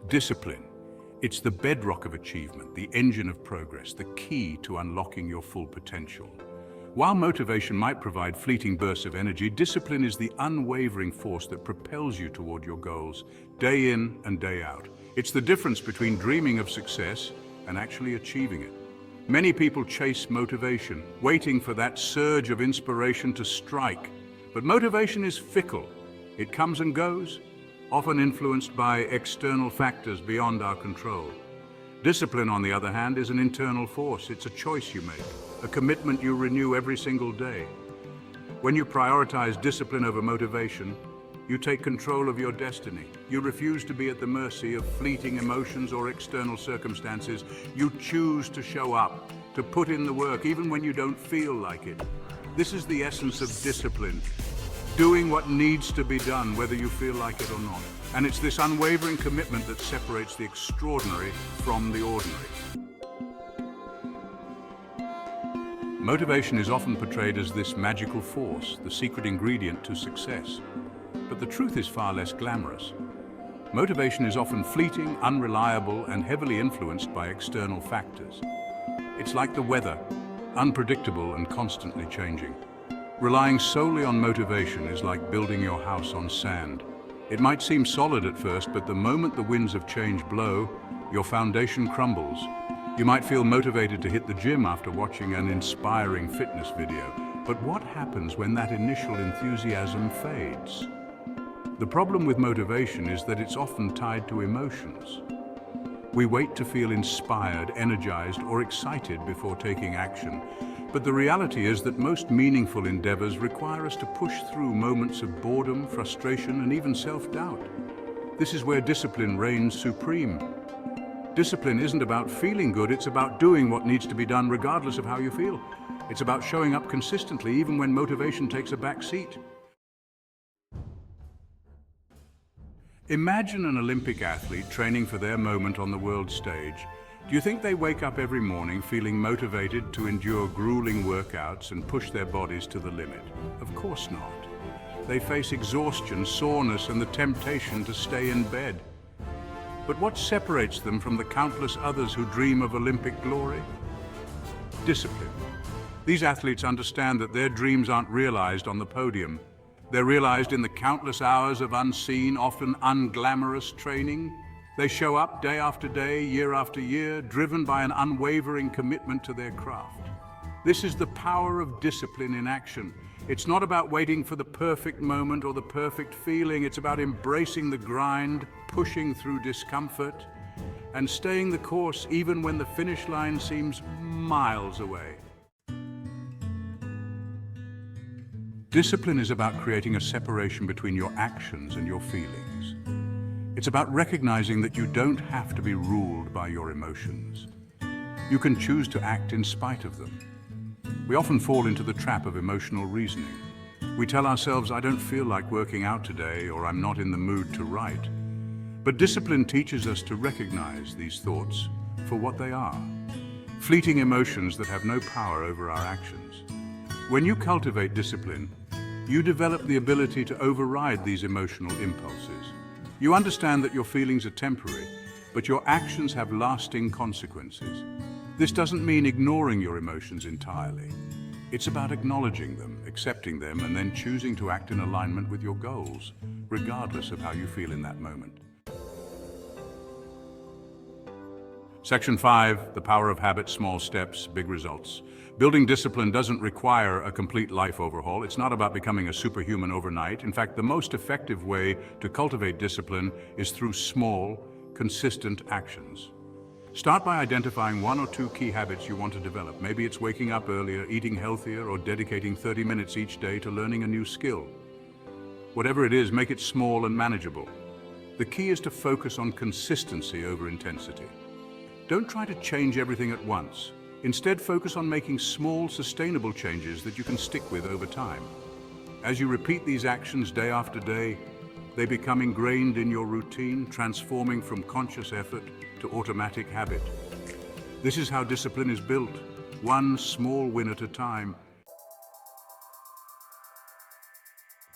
Discipline. It's the bedrock of achievement, the engine of progress, the key to unlocking your full potential. While motivation might provide fleeting bursts of energy, discipline is the unwavering force that propels you toward your goals, day in and day out. It's the difference between dreaming of success and actually achieving it. Many people chase motivation, waiting for that surge of inspiration to strike. But motivation is fickle. It comes and goes, often influenced by external factors beyond our control. Discipline, on the other hand, is an internal force. It's a choice you make, a commitment you renew every single day. When you prioritize discipline over motivation, you take control of your destiny. You refuse to be at the mercy of fleeting emotions or external circumstances. You choose to show up, to put in the work, even when you don't feel like it. This is the essence of discipline. Doing what needs to be done, whether you feel like it or not. And it's this unwavering commitment that separates the extraordinary from the ordinary. Motivation is often portrayed as this magical force, the secret ingredient to success. But the truth is far less glamorous. Motivation is often fleeting, unreliable, and heavily influenced by external factors. It's like the weather, unpredictable and constantly changing. Relying solely on motivation is like building your house on sand. It might seem solid at first, but the moment the winds of change blow, your foundation crumbles. You might feel motivated to hit the gym after watching an inspiring fitness video. But what happens when that initial enthusiasm fades? The problem with motivation is that it's often tied to emotions. We wait to feel inspired, energized, or excited before taking action. But the reality is that most meaningful endeavors require us to push through moments of boredom, frustration, and even self-doubt. This is where discipline reigns supreme. Discipline isn't about feeling good, it's about doing what needs to be done regardless of how you feel. It's about showing up consistently even when motivation takes a back seat. Imagine an Olympic athlete training for their moment on the world stage. Do you think they wake up every morning feeling motivated to endure grueling workouts and push their bodies to the limit? Of course not. They face exhaustion, soreness, and the temptation to stay in bed. But what separates them from the countless others who dream of Olympic glory? Discipline. These athletes understand that their dreams aren't realized on the podium. They're realized in the countless hours of unseen, often unglamorous training. They show up day after day, year after year, driven by an unwavering commitment to their craft. This is the power of discipline in action. It's not about waiting for the perfect moment or the perfect feeling. It's about embracing the grind, pushing through discomfort, and staying the course even when the finish line seems miles away. Discipline is about creating a separation between your actions and your feelings. It's about recognizing that you don't have to be ruled by your emotions. You can choose to act in spite of them. We often fall into the trap of emotional reasoning. We tell ourselves, I don't feel like working out today, or I'm not in the mood to write. But discipline teaches us to recognize these thoughts for what they are. Fleeting emotions that have no power over our actions. When you cultivate discipline, you develop the ability to override these emotional impulses. You understand that your feelings are temporary, but your actions have lasting consequences. This doesn't mean ignoring your emotions entirely. It's about acknowledging them, accepting them, and then choosing to act in alignment with your goals, regardless of how you feel in that moment. Section 5, the power of habit, small steps, big results. Building discipline doesn't require a complete life overhaul. It's not about becoming a superhuman overnight. In fact, the most effective way to cultivate discipline is through small, consistent actions. Start by identifying 1 or 2 key habits you want to develop. Maybe it's waking up earlier, eating healthier, or dedicating 30 minutes each day to learning a new skill. Whatever it is, make it small and manageable. The key is to focus on consistency over intensity. Don't try to change everything at once. Instead, focus on making small, sustainable changes that you can stick with over time. As you repeat these actions day after day, they become ingrained in your routine, transforming from conscious effort to automatic habit. This is how discipline is built, one small win at a time.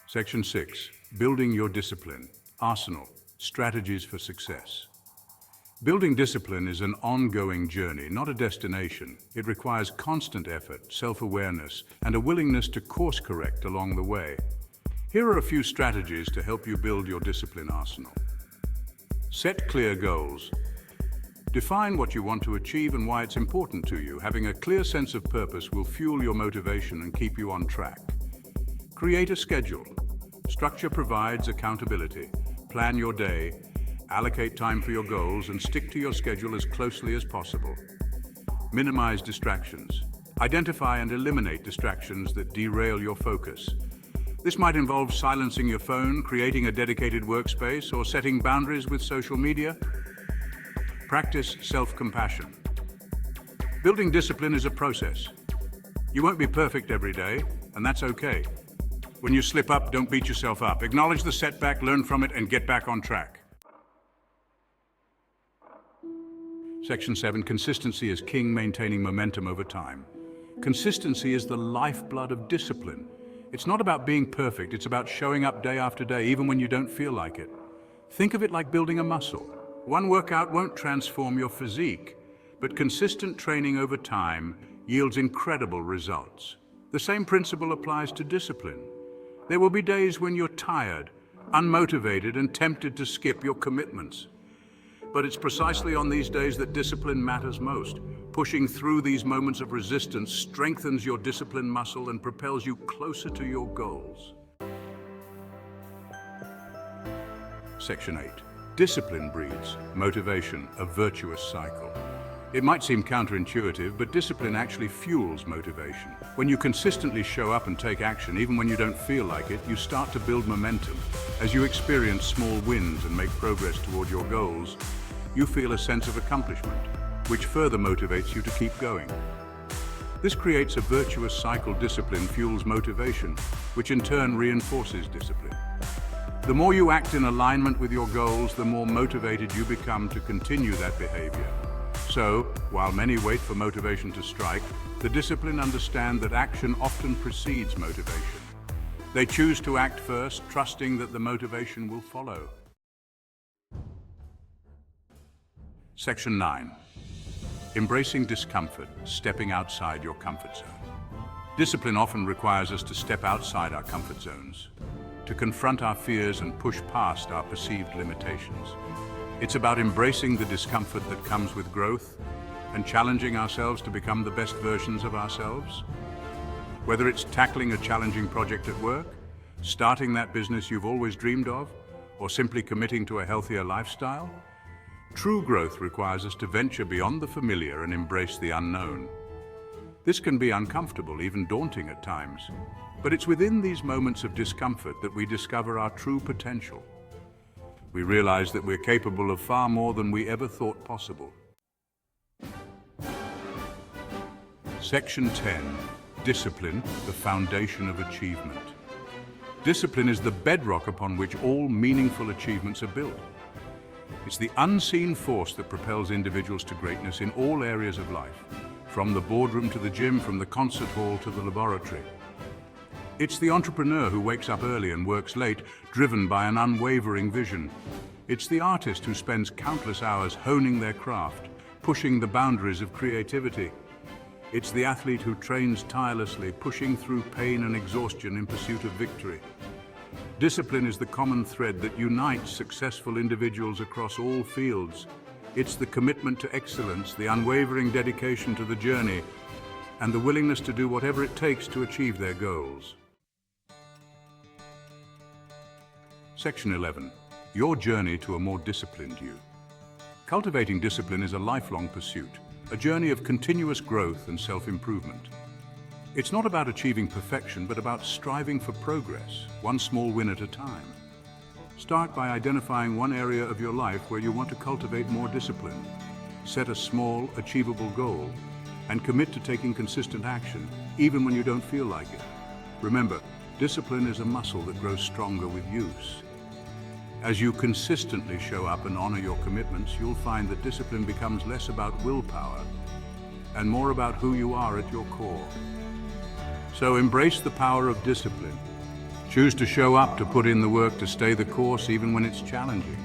Section 6, building your discipline. Arsenal, strategies for success. Building discipline is an ongoing journey, not a destination. It requires constant effort, self-awareness, and a willingness to course correct along the way. Here are a few strategies to help you build your discipline arsenal. Set clear goals. Define what you want to achieve and why it's important to you. Having a clear sense of purpose will fuel your motivation and keep you on track. Create a schedule. Structure provides accountability. Plan your day. Allocate time for your goals and stick to your schedule as closely as possible. Minimize distractions. Identify and eliminate distractions that derail your focus. This might involve silencing your phone, creating a dedicated workspace, or setting boundaries with social media. Practice self-compassion. Building discipline is a process. You won't be perfect every day, and that's okay. When you slip up, don't beat yourself up. Acknowledge the setback, learn from it, and get back on track. Section 7, consistency is king, maintaining momentum over time. Consistency is the lifeblood of discipline. It's not about being perfect, it's about showing up day after day, even when you don't feel like it. Think of it like building a muscle. One workout won't transform your physique, but consistent training over time yields incredible results. The same principle applies to discipline. There will be days when you're tired, unmotivated, and tempted to skip your commitments. But it's precisely on these days that discipline matters most. Pushing through these moments of resistance strengthens your discipline muscle and propels you closer to your goals. Section 8. Discipline breeds motivation, a virtuous cycle. It might seem counterintuitive, but discipline actually fuels motivation. When you consistently show up and take action, even when you don't feel like it, you start to build momentum. As you experience small wins and make progress toward your goals, you feel a sense of accomplishment, which further motivates you to keep going. This creates a virtuous cycle. Discipline fuels motivation, which in turn reinforces discipline. The more you act in alignment with your goals, the more motivated you become to continue that behavior. So, while many wait for motivation to strike, the disciplined understand that action often precedes motivation. They choose to act first, trusting that the motivation will follow. Section 9. Embracing discomfort, stepping outside your comfort zone. Discipline often requires us to step outside our comfort zones, to confront our fears and push past our perceived limitations. It's about embracing the discomfort that comes with growth and challenging ourselves to become the best versions of ourselves. Whether it's tackling a challenging project at work, starting that business you've always dreamed of, or simply committing to a healthier lifestyle, true growth requires us to venture beyond the familiar and embrace the unknown. This can be uncomfortable, even daunting at times, but it's within these moments of discomfort that we discover our true potential. We realize that we're capable of far more than we ever thought possible. Section 10. Discipline, the foundation of achievement. Discipline is the bedrock upon which all meaningful achievements are built. It's the unseen force that propels individuals to greatness in all areas of life, from the boardroom to the gym, from the concert hall to the laboratory. It's the entrepreneur who wakes up early and works late, driven by an unwavering vision. It's the artist who spends countless hours honing their craft, pushing the boundaries of creativity. It's the athlete who trains tirelessly, pushing through pain and exhaustion in pursuit of victory. Discipline is the common thread that unites successful individuals across all fields. It's the commitment to excellence, the unwavering dedication to the journey, and the willingness to do whatever it takes to achieve their goals. Section 11. Your journey to a more disciplined you. Cultivating discipline is a lifelong pursuit, a journey of continuous growth and self-improvement. It's not about achieving perfection, but about striving for progress, one small win at a time. Start by identifying one area of your life where you want to cultivate more discipline. Set a small, achievable goal, and commit to taking consistent action, even when you don't feel like it. Remember, discipline is a muscle that grows stronger with use. As you consistently show up and honor your commitments, you'll find that discipline becomes less about willpower and more about who you are at your core. So embrace the power of discipline. Choose to show up, to put in the work, to stay the course even when it's challenging.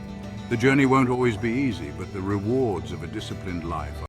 The journey won't always be easy, but the rewards of a disciplined life